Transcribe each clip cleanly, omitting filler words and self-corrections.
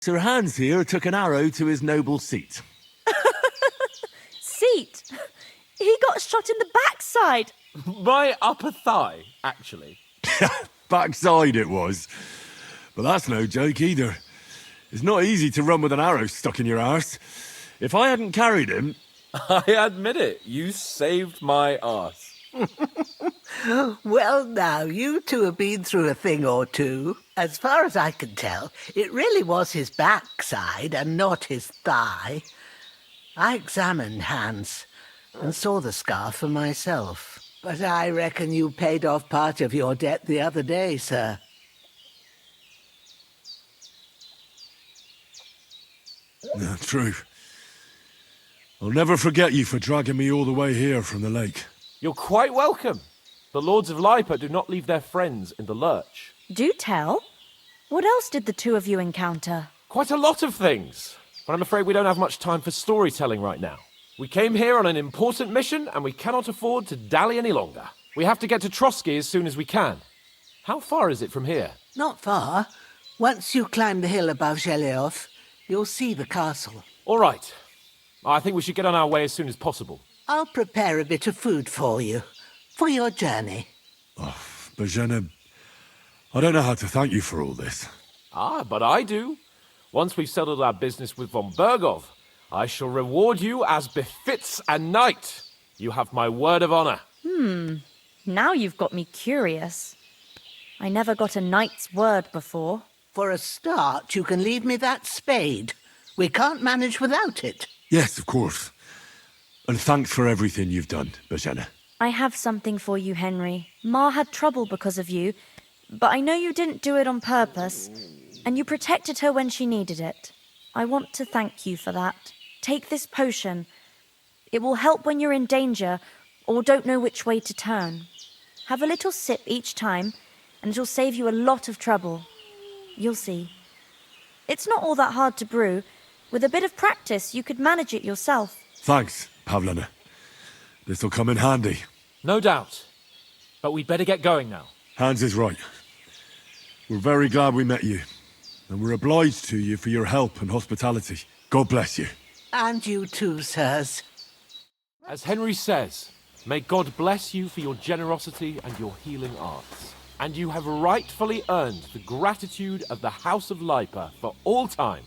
Sir Hans here took an arrow to his noble seat. Seat? He got shot in the backside. My upper thigh, actually. Backside it was. But that's no joke either. It's not easy to run with an arrow stuck in your arse. If I hadn't carried him... I admit it, you saved my arse. Well, now, you two have been through a thing or two. As far as I can tell, it really was his backside and not his thigh. I examined Hans and saw the scar for myself. But I reckon you paid off part of your debt the other day, sir. No, true. I'll never forget you for dragging me all the way here from the lake. You're quite welcome. The Lords of Lipa do not leave their friends in the lurch. Do tell. What else did the two of you encounter? Quite a lot of things. But I'm afraid we don't have much time for storytelling right now. We came here on an important mission, and we cannot afford to dally any longer. We have to get to Trotsky as soon as we can. How far is it from here? Not far. Once you climb the hill above Zheleov, you'll see the castle. All right. I think we should get on our way as soon as possible. I'll prepare a bit of food for you, for your journey. Oh, Bozhena, I don't know how to thank you for all this. Ah, but I do. Once we've settled our business with von Bergov, I shall reward you as befits a knight. You have my word of honor. Now you've got me curious. I never got a knight's word before. For a start, you can leave me that spade. We can't manage without it. Yes, of course. And thanks for everything you've done, Bozhena. I have something for you, Henry. Ma had trouble because of you, but I know you didn't do it on purpose, and you protected her when she needed it. I want to thank you for that. Take this potion. It will help when you're in danger or don't know which way to turn. Have a little sip each time, and it'll save you a lot of trouble. You'll see. It's not all that hard to brew. With a bit of practice, you could manage it yourself. Thanks, Pavlena. This'll come in handy. No doubt. But we'd better get going now. Hans is right. We're very glad we met you. And we're obliged to you for your help and hospitality. God bless you. And you too, sirs. As Henry says, may God bless you for your generosity and your healing arts. And you have rightfully earned the gratitude of the House of Lipa for all time.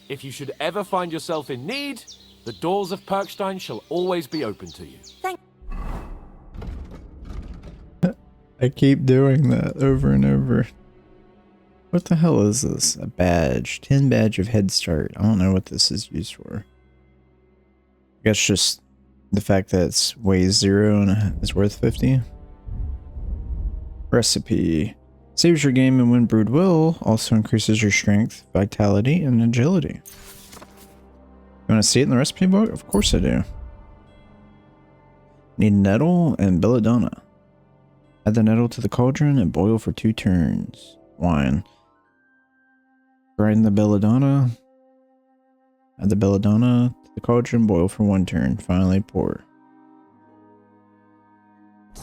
If you should ever find yourself in need, the doors of Perkstein shall always be open to you. Thank I keep doing that over and over. What the hell is this? A badge. 10 badge of Head Start. I don't know what this is used for. I guess just the fact that it's weighs 0 and is worth 50. Recipe. Saves your game and when brewed will, also increases your strength, vitality, and agility. You want to see it in the recipe book? Of course I do. Need nettle and belladonna. Add the nettle to the cauldron and boil for 2 turns. Wine. Grind the belladonna. Add the belladonna to the cauldron, boil for 1 turn. Finally pour.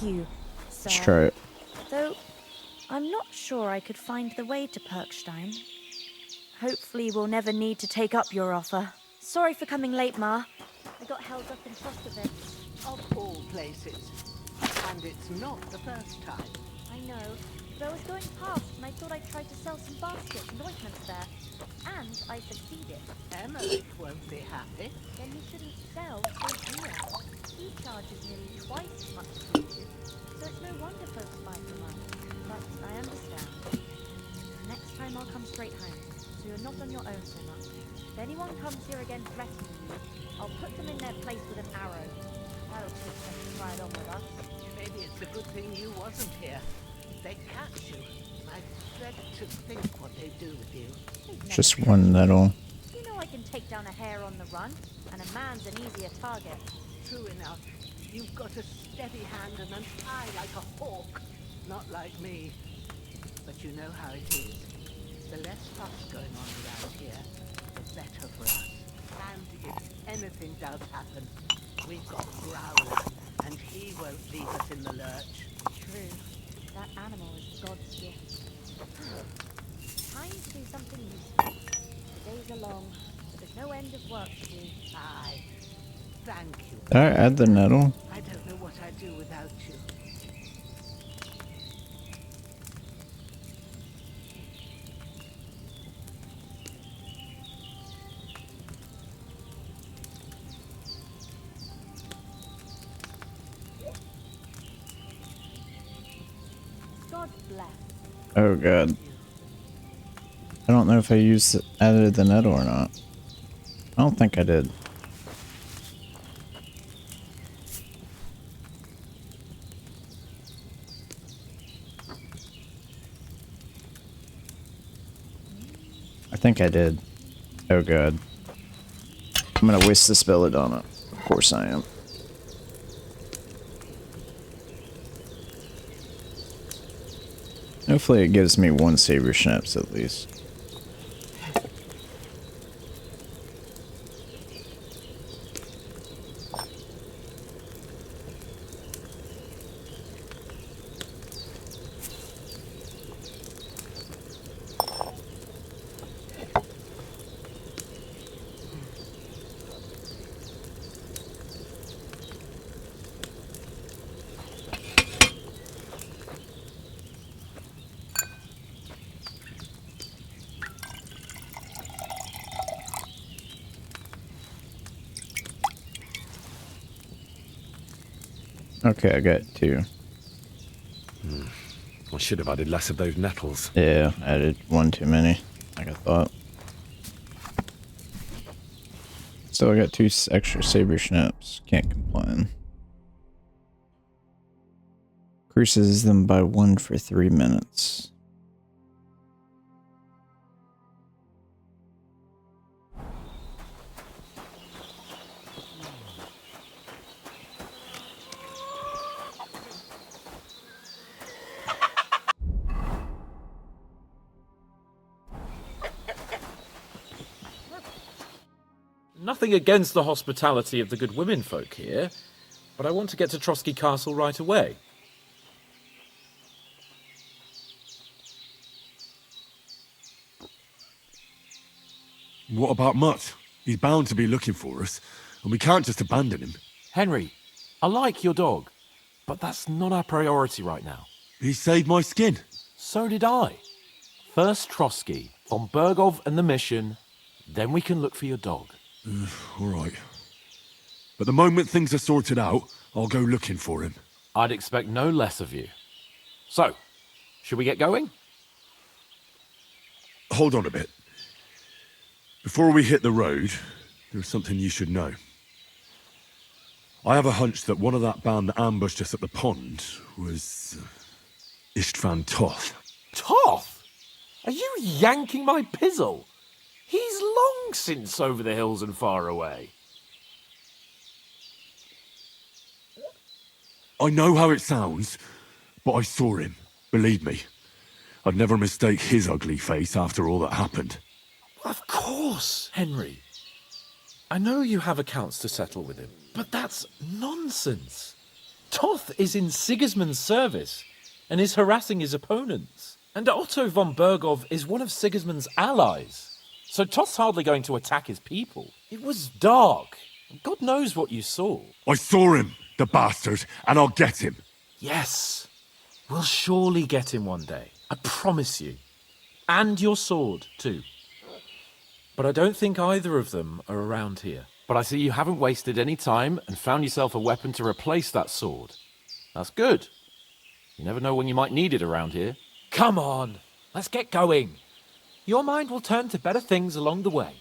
you, Let's sir. try it. Though I'm not sure I could find the way to Perkstein. Hopefully we'll never need to take up your offer. Sorry for coming late, Ma. I got held up in Trostovik. Of all places. And it's not the first time. I know, but I was going past and I thought I'd try to sell some baskets and ointments there. And I succeeded. Emmerich won't be happy. Then you shouldn't sell straight here. He charges nearly twice as much as you do, so it's no wonder folks buy from us. But I understand. Next time I'll come straight home, so you're not on your own so much. If anyone comes here again threatening you, I'll put them in their place with an arrow. That'll teach them to try it on with us. Maybe it's a good thing you wasn't here. They catch you. I dread to think what they do with you. They'd never Just catch one me. nettle. You know I can take down a hare on the run, and a man's an easier target. True enough. You've got a steady hand and an eye like a hawk. Not like me. But you know how it is. The less fuss going on around here, the better for us. And if anything does happen, we've got Growler, and he won't leave us in the lurch. True. That animal is God's gift. Time to do something useful. along. There's no end of work to do. Aye. Thank you. Did I add the nettle? I don't know what I'd do without you. God bless. Oh god. I don't know if I added the nettle or not. I don't think I did. I think I did. Oh god. I'm gonna waste the belladonna. Of course I am. Hopefully it gives me one saber schnapps at least. Okay, I got two. I should have added less of those nettles. Yeah, I added one too many, like I thought. So I got two extra saber schnapps. Can't complain. Increases them by 1 for 3 minutes. Nothing against the hospitality of the good women folk here, but I want to get to Trotsky Castle right away. What about Mutt? He's bound to be looking for us, and we can't just abandon him. Henry, I like your dog, but that's not our priority right now. He saved my skin. So did I. First Trotsky, von Bergov and the mission, then we can look for your dog. All right. But the moment things are sorted out, I'll go looking for him. I'd expect no less of you. So, should we get going? Hold on a bit. Before we hit the road, there's something you should know. I have a hunch that one of that band that ambushed us at the pond was Istvan Toth. Toth? Are you yanking my pizzle? He's long since over the hills and far away. I know how it sounds, but I saw him. Believe me. I'd never mistake his ugly face after all that happened. Of course, Henry. I know you have accounts to settle with him, but that's nonsense. Toth is in Sigismund's service and is harassing his opponents. And Otto von Bergov is one of Sigismund's allies. So Toth's hardly going to attack his people. It was dark. God knows what you saw. I saw him, the bastard, and I'll get him. Yes. We'll surely get him one day. I promise you. And your sword, too. But I don't think either of them are around here. But I see you haven't wasted any time and found yourself a weapon to replace that sword. That's good. You never know when you might need it around here. Come on, let's get going. Your mind will turn to better things along the way.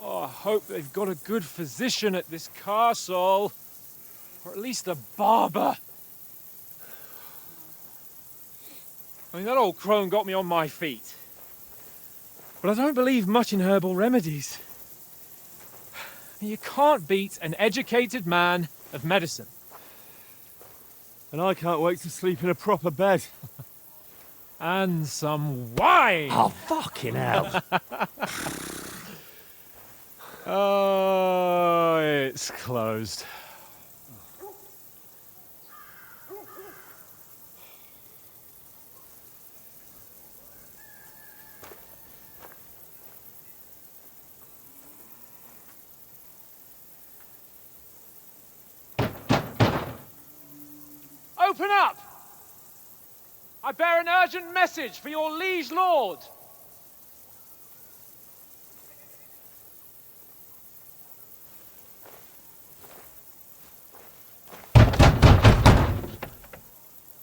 Oh, I hope they've got a good physician at this castle. Or at least a barber. I mean, that old crone got me on my feet. But I don't believe much in herbal remedies. You can't beat an educated man of medicine. And I can't wait to sleep in a proper bed. And some wine! Oh, fucking hell. Oh, it's closed. Open up! I bear an urgent message for your liege lord.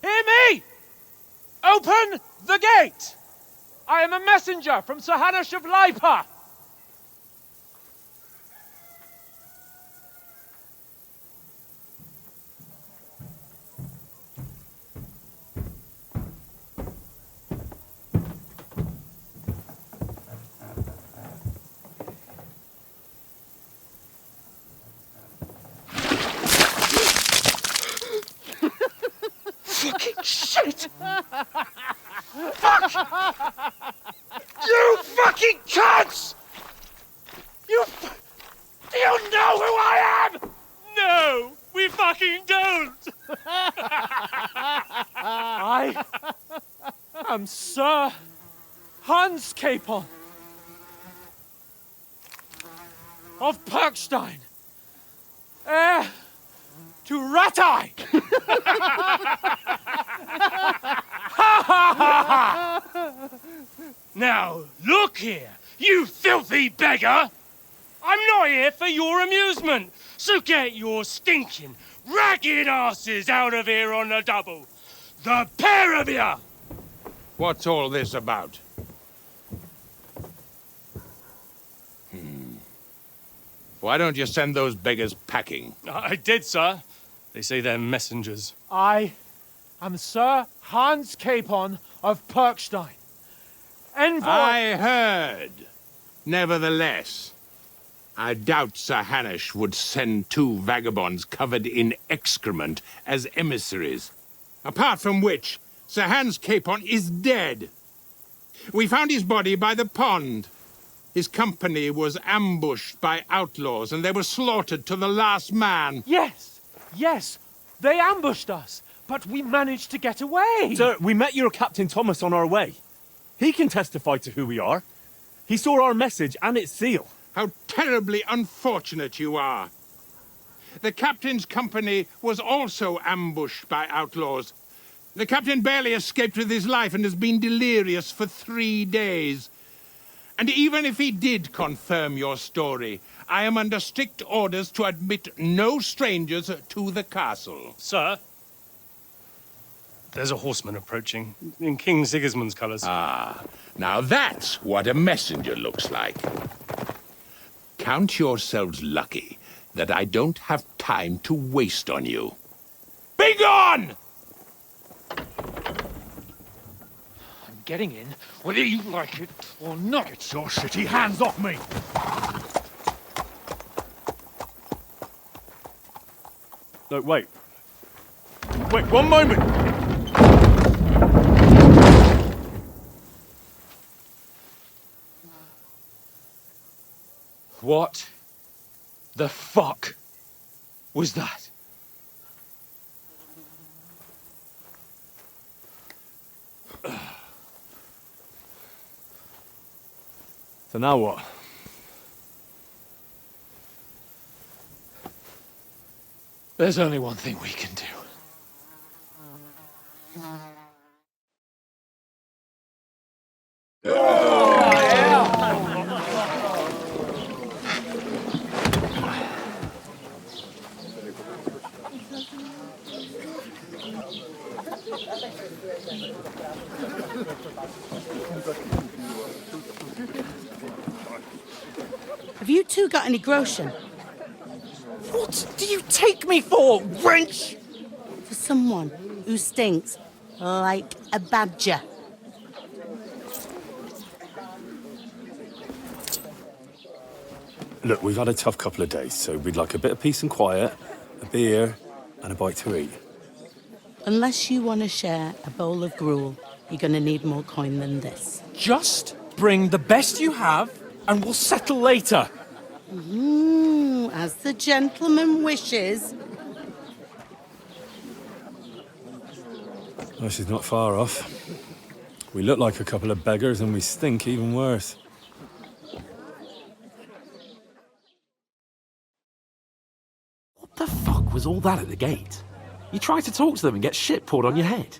Hear me! Open the gate! I am a messenger from Sir Hanush of Lipa. Fucking shit! Fuck! You fucking cunts! Do you know who I am? No, we fucking don't. I am Sir Hans Capon of Perkstein, heir to Ratai. Now, look here, you filthy beggar! I'm not here for your amusement, so get your stinking, ragged asses out of here on the double. The pair of you! What's all this about? Why don't you send those beggars packing? I did, sir. They say they're messengers. I am Sir Hans Capon of Perkstein, envoy. I heard. Nevertheless, I doubt Sir Hanush would send two vagabonds covered in excrement as emissaries. Apart from which, Sir Hans Capon is dead. We found his body by the pond. His company was ambushed by outlaws, and they were slaughtered to the last man. Yes, yes, they ambushed us, but we managed to get away. Sir, we met your Captain Thomas on our way. He can testify to who we are. He saw our message and its seal. How terribly unfortunate you are. The captain's company was also ambushed by outlaws. The captain barely escaped with his life and has been delirious for 3 days. And even if he did confirm your story, I am under strict orders to admit no strangers to the castle. Sir, there's a horseman approaching, in King Sigismund's colours. Ah, now that's what a messenger looks like. Count yourselves lucky that I don't have time to waste on you. Be gone! I'm getting in, whether you like it or not. Get your shitty hands off me! No, wait. Wait, one moment! What the fuck was that? So now what? There's only one thing we can do. Have you two got any groschen? What do you take me for, wench? For someone who stinks like a badger. Look, we've had a tough couple of days, so we'd like a bit of peace and quiet, a beer, and a bite to eat. Unless you want to share a bowl of gruel, you're going to need more coin than this. Just bring the best you have, and we'll settle later. As the gentleman wishes. Well, she's not far off. We look like a couple of beggars, and we stink even worse. What the fuck was all that at the gate? You tried to talk to them and get shit poured on your head.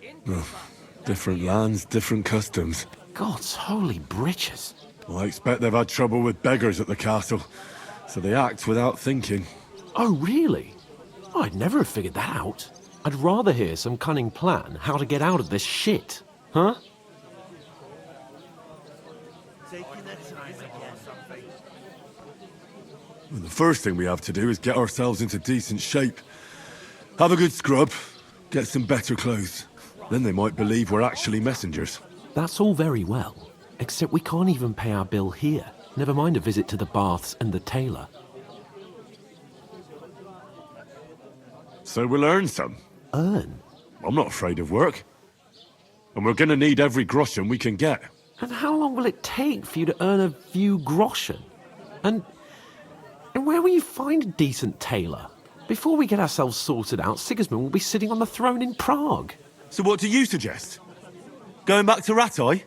Different lands, different customs. God's holy britches. Well, I expect they've had trouble with beggars at the castle, so they act without thinking. Oh, really? I'd never have figured that out. I'd rather hear some cunning plan how to get out of this shit. Huh? Well, the first thing we have to do is get ourselves into decent shape. Have a good scrub, get some better clothes. Then they might believe we're actually messengers. That's all very well, except we can't even pay our bill here. Never mind a visit to the baths and the tailor. So we'll earn some. Earn? I'm not afraid of work. And we're gonna need every groschen we can get. And how long will it take for you to earn a few groschen? And where will you find a decent tailor? Before we get ourselves sorted out, Sigismund will be sitting on the throne in Prague. So what do you suggest? Going back to Ratai?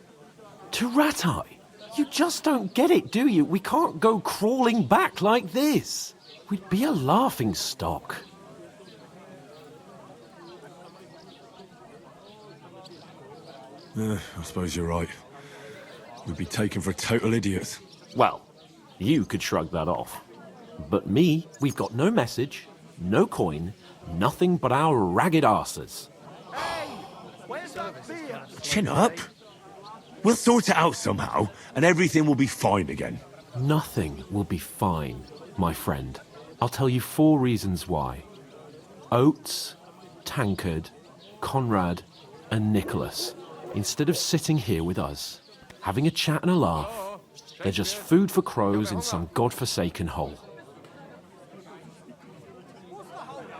To Ratai? You just don't get it, do you? We can't go crawling back like this. We'd be a laughing stock. I suppose you're right. We'd be taken for total idiots. Well, you could shrug that off. But me, we've got no message, no coin, nothing but our ragged arses. Chin up. We'll sort it out somehow, and everything will be fine again. Nothing will be fine, my friend. I'll tell you 4 reasons why. Oates, Tankard, Conrad, and Nicholas, instead of sitting here with us, having a chat and a laugh, they're just food for crows in some godforsaken hole.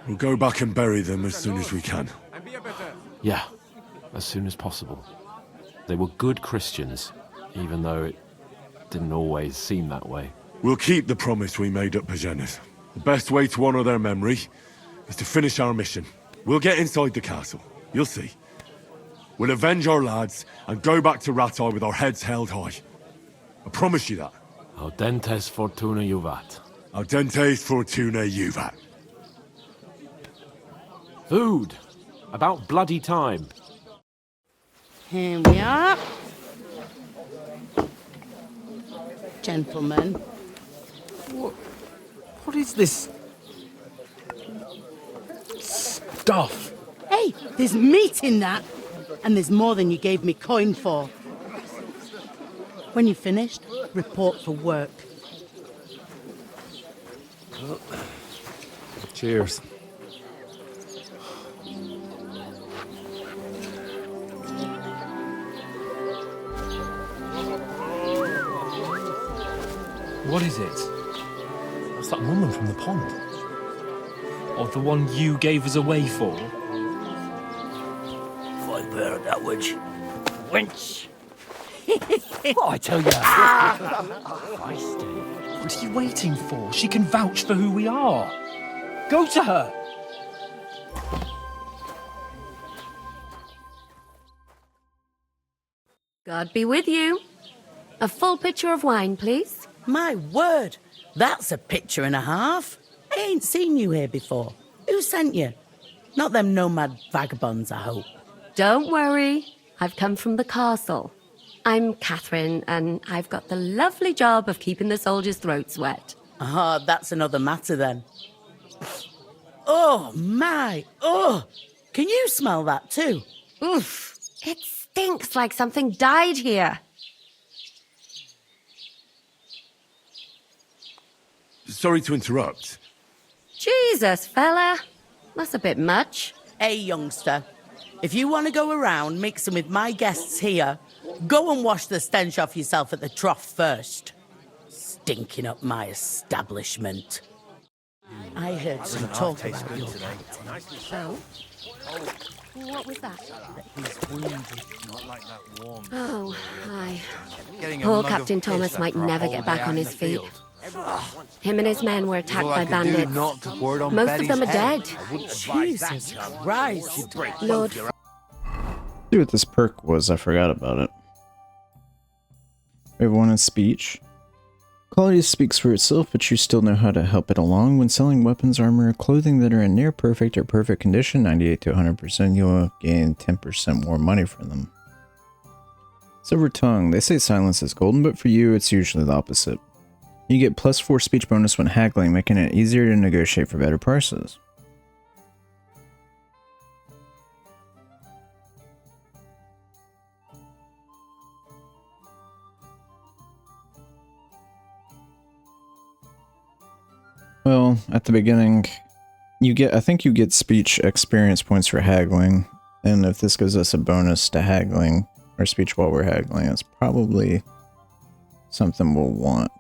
We'll go back and bury them as soon as we can. Yeah, as soon as possible. They were good Christians, even though it didn't always seem that way. We'll keep the promise we made at Pagenis. The best way to honor their memory is to finish our mission. We'll get inside the castle. You'll see. We'll avenge our lads and go back to Ratai with our heads held high. I promise you that. Audentes fortuna juvat. Audentes fortuna juvat. Food! About bloody time. Here we are. Gentlemen. What is this stuff? Hey, there's meat in that. And there's more than you gave me coin for. When you're finished, report for work. Cheers. What is it? That's that woman from the pond. Or the one you gave us away for? I bear that witch. Wench! What I tell you? What are you waiting for? She can vouch for who we are. Go to her. God be with you. A full pitcher of wine, please. My word, that's a picture and a half. I ain't seen you here before. Who sent you? Not them nomad vagabonds, I hope. Don't worry. I've come from the castle. I'm Catherine, and I've got the lovely job of keeping the soldiers' throats wet. Ah, that's another matter then. Oh, my. Oh, can you smell that too? Oof. It stinks like something died here. Sorry to interrupt. Jesus, fella. That's a bit much. Hey, youngster. If you want to go around mixing with my guests here, go and wash the stench off yourself at the trough first. Stinking up my establishment. I heard some talk about your captain. Oh? What was that? He's wounded, not like that warm. Oh, aye. Getting a Poor mug of Captain piss Thomas might after a never whole get day back out on in his the feet. field. Him and his men were attacked All I by could do bandits. not to pour it on Most Betty's of them are head. dead. I wouldn't advise that, Jesus chum. Christ. Lord, See what this perk was, I forgot about it. We have one in speech. Quality speaks for itself, but you still know how to help it along. When selling weapons, armor, or clothing that are in near perfect or perfect condition, 98 to 100%, you'll gain 10% more money for them. Silver tongue. They say silence is golden, but for you, it's usually the opposite. You get +4 speech bonus when haggling, making it easier to negotiate for better prices. Well, at the beginning, I think you get speech experience points for haggling, and if this gives us a bonus to haggling, or speech while we're haggling, it's probably something we'll want.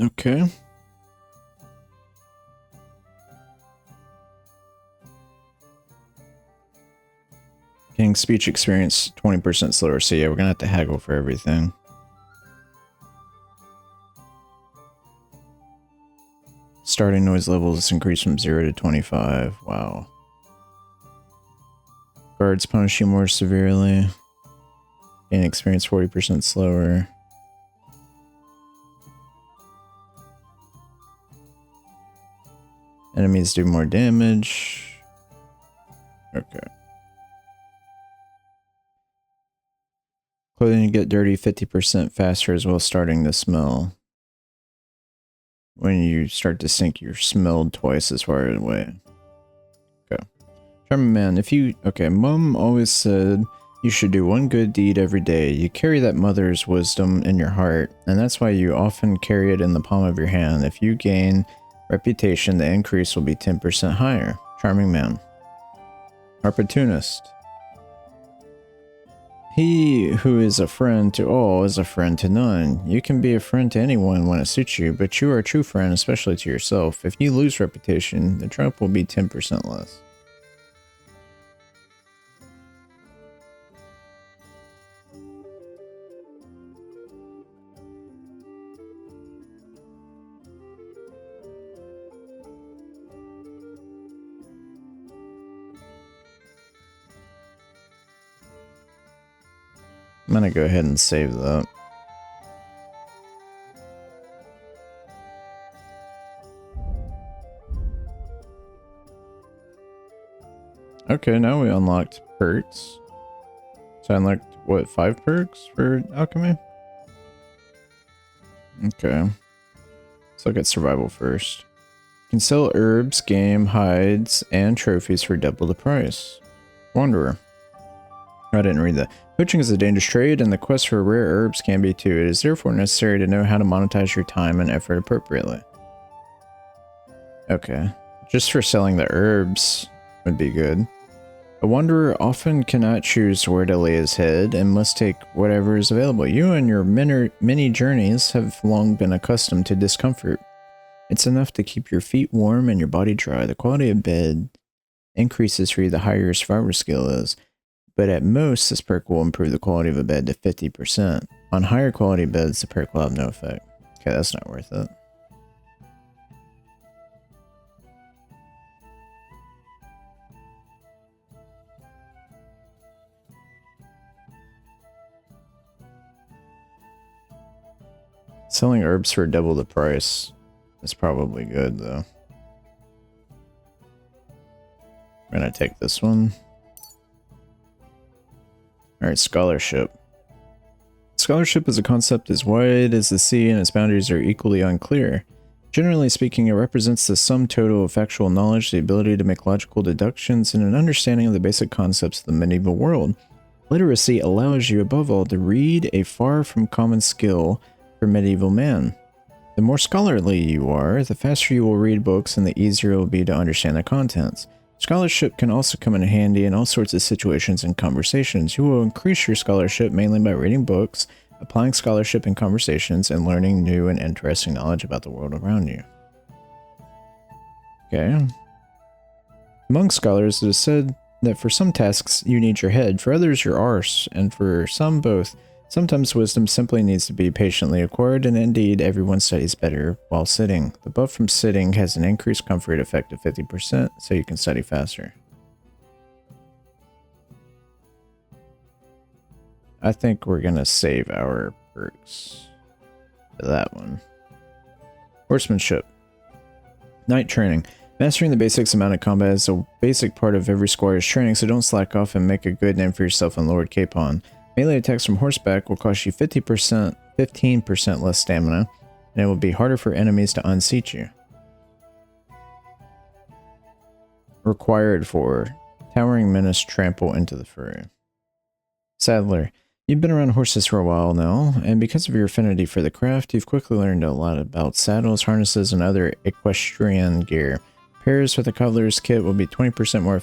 Okay. Getting speech experience 20% slower, so yeah, we're gonna have to haggle for everything. Starting noise levels increased from 0 to 25. Wow. Guards punish you more severely. Gain experience 40% slower. Enemies do more damage. Okay. Clothing get dirty 50% faster as well, starting to smell. When you start to sink, you're smelled twice as far away. Okay. Charming man, okay, Mom always said you should do one good deed every day. You carry that mother's wisdom in your heart, and that's why you often carry it in the palm of your hand. If you gain reputation, the increase will be 10% higher. Charming man. Opportunist. He who is a friend to all is a friend to none. You can be a friend to anyone when it suits you, but you are a true friend, especially to yourself. If you lose reputation, the trump will be 10% less. I'm gonna go ahead and save that. Okay, now we unlocked perks. So I unlocked, what, 5 perks for alchemy? Okay. Let's look at survival first. You can sell herbs, game, hides, and trophies for double the price. Wanderer. I didn't read that. Poaching is a dangerous trade, and the quest for rare herbs can be too. It is therefore necessary to know how to monetize your time and effort appropriately. Okay. Just for selling the herbs would be good. A wanderer often cannot choose where to lay his head and must take whatever is available. You and your many journeys have long been accustomed to discomfort. It's enough to keep your feet warm and your body dry. The quality of bed increases for you the higher your survival skill is. But at most, this perk will improve the quality of a bed to 50%. On higher quality beds, the perk will have no effect. Okay, that's not worth it. Selling herbs for double the price is probably good, though. I'm gonna take this one. Alright, scholarship. Scholarship is a concept as wide as the sea and its boundaries are equally unclear. Generally speaking, it represents the sum total of factual knowledge, the ability to make logical deductions, and an understanding of the basic concepts of the medieval world. Literacy allows you, above all, to read, a far from common skill for medieval man. The more scholarly you are, the faster you will read books and the easier it will be to understand their contents. Scholarship can also come in handy in all sorts of situations and conversations. You will increase your scholarship mainly by reading books, applying scholarship in conversations, and learning new and interesting knowledge about the world around you. Okay. Among scholars, it is said that for some tasks you need your head, for others your arse, and for some both. Sometimes wisdom simply needs to be patiently acquired, and indeed everyone studies better while sitting. The buff from sitting has an increased comfort effect of 50%, so you can study faster. I think we're gonna save our perks for that one. Horsemanship. Knight training. Mastering the basics of mounted combat is a basic part of every squire's training, so don't slack off and make a good name for yourself in Lord Capon. Melee attacks from horseback will cost you 15% less stamina, and it will be harder for enemies to unseat you. Required for Towering Menace trample into the fray. Saddler. You've been around horses for a while now, and because of your affinity for the craft, you've quickly learned a lot about saddles, harnesses, and other equestrian gear. Pairs with a cobbler's kit will be 20% more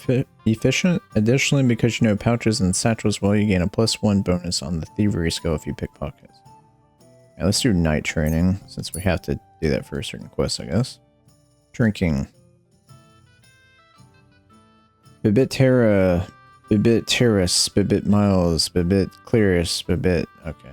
efficient. Additionally, because you know pouches and satchels well, you gain a +1 bonus on the thievery skill if you pick pockets. Now let's do night training, since we have to do that for a certain quest, I guess. Drinking. Bibit Terra. Bibit Terrace, Bibit Miles, Bibit Clearest, Bibit... Okay.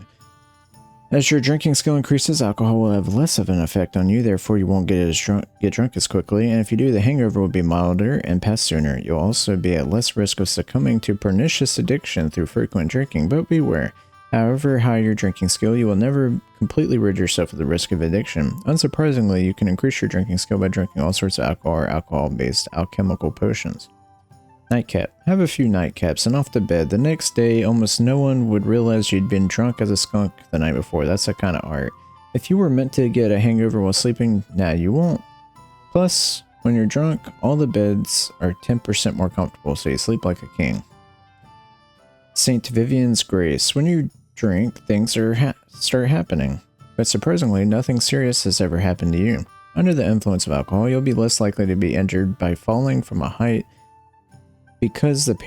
As your drinking skill increases, alcohol will have less of an effect on you, therefore you won't get drunk as quickly, and if you do, the hangover will be milder and pass sooner. You'll also be at less risk of succumbing to pernicious addiction through frequent drinking, but beware. However high your drinking skill, you will never completely rid yourself of the risk of addiction. Unsurprisingly, you can increase your drinking skill by drinking all sorts of alcohol or alcohol-based alchemical potions. Nightcap. Have a few nightcaps and off to bed. The next day, almost no one would realize you'd been drunk as a skunk the night before. That's a kind of art. If you were meant to get a hangover while sleeping, nah, you won't. Plus, when you're drunk, all the beds are 10% more comfortable, so you sleep like a king. St. Vivian's Grace. When you drink, things start happening. But surprisingly, nothing serious has ever happened to you. Under the influence of alcohol, you'll be less likely to be injured by falling from a height, because the